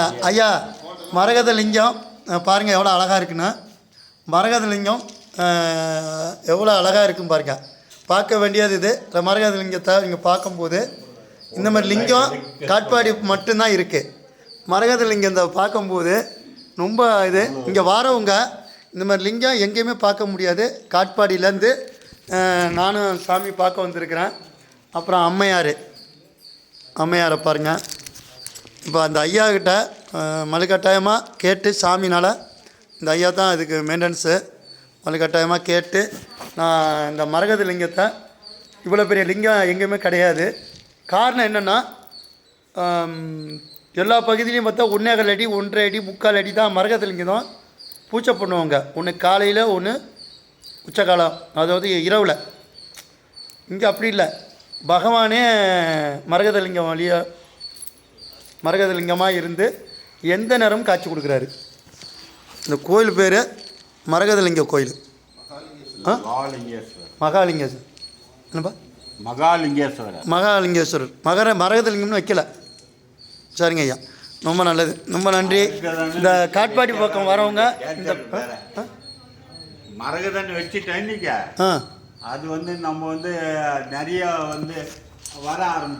ஐயா மரகத லிங்கம் பாருங்கள் எவ்வளோ அழகாக இருக்குன்னு. மரகத லிங்கம் எவ்வளோ அழகாக இருக்குன்னு பாருங்க. பார்க்க வேண்டியது இது. இந்த மரகத லிங்கத்தை நீங்கள் பார்க்கும்போது இந்த மாதிரி லிங்கம் காட்பாடி மட்டும்தான் இருக்குது. மரகத லிங்கத்தை பார்க்கும்போது ரொம்ப இது இங்கே வாரவங்க இந்த மாதிரி லிங்கம் எங்கேயுமே பார்க்க முடியாது. காட்பாடியிலேருந்து நானும் சாமி பார்க்க வந்திருக்கிறேன். அப்புறம் அம்மையாரை பாருங்கள். இப்போ அந்த ஐயா கிட்ட மலுக்கட்டாயமாக கேட்டு சாமினால் இந்த ஐயா தான் இதுக்கு மெயின்டெனன்ஸு. மலுக்கட்டாயமாக கேட்டு நான் இந்த மரகத லிங்கத்தை இவ்வளோ பெரிய லிங்கம் எங்கேயுமே கிடையாது. காரணம் என்னென்னா எல்லா பகுதியிலையும் பார்த்தா 1.25 அடி 1.5 அடி 3/4 அடி தான் மரகத லிங்கம் தான் பூஜை பண்ணுவாங்க. ஒன்று காலையில் ஒன்று உச்சகாலம், அதாவது இரவில். இங்கே அப்படி இல்லை. பகவானே மரகத லிங்கமாக இருந்து எந்த நேரமும் காட்சி கொடுக்குறாரு. இந்த கோயில் பேர் மரகதலிங்க கோயில். மகாலிங்கேஸ்வரர் என்னப்பா? மகாலிங்கேஸ்வரர் மரகதலிங்கம்னு வைக்கல. சரிங்க ஐயா, ரொம்ப நல்லது, ரொம்ப நன்றி. இந்த காட்பாடி பக்கம் வரவங்க இந்த மரகதன் வச்சுட்டேன். அது நம்ம நிறைய வர ஆரம்பிச்சு